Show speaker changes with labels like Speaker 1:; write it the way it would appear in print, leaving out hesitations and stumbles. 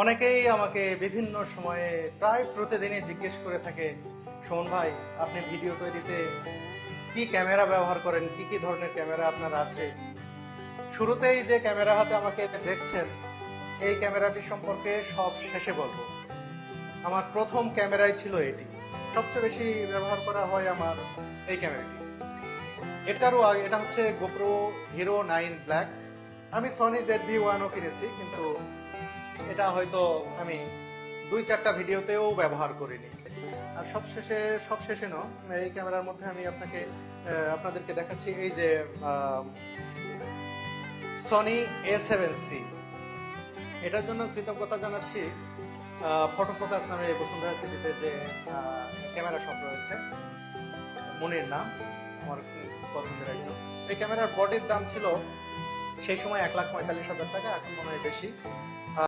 Speaker 1: অনেকেই আমাকে বিভিন্ন সময়ে প্রায় প্রতিদিনই জিজ্ঞেস করে থাকে, সুমন ভাই, আপনি ভিডিও তৈরিতে কি ক্যামেরা ব্যবহার করেন, কি কি ধরনের ক্যামেরা আপনার আছে। শুরুতেই যে ক্যামেরা হাতে আমাকে দেখছেন, এই ক্যামেরাটি সম্পর্কে সব শেষে বলবো। আমার প্রথম ক্যামেরাই ছিল এটি। সবচেয়ে বেশি ব্যবহার করা হয় আমার এই ক্যামেরাটি। এটারও আগে, এটা হচ্ছে গোপ্রো হিরো 9 ব্ল্যাক। আমি সনি ZV-1ও কিনেছি, কিন্তু এটা হয়তো আমি 2-4টা ভিডিওতেও ব্যবহার করিনি। আর সবশেষে এই ক্যামেরার মধ্যে আমি আপনাদেরকে দেখাচ্ছি এই যে সনি A7C। এটার জন্য কৃতজ্ঞতা জানাচ্ছি ফটো ফোকাস নামে বসুন্ধরা সিটিতে যে ক্যামেরা শপ রয়েছে, মনির নাম, আমার খুব পছন্দের একজন। এই ক্যামেরার বডির দাম ছিল সেই সময় 1,45,000 টাকা, এখন মনে হয় বেশি।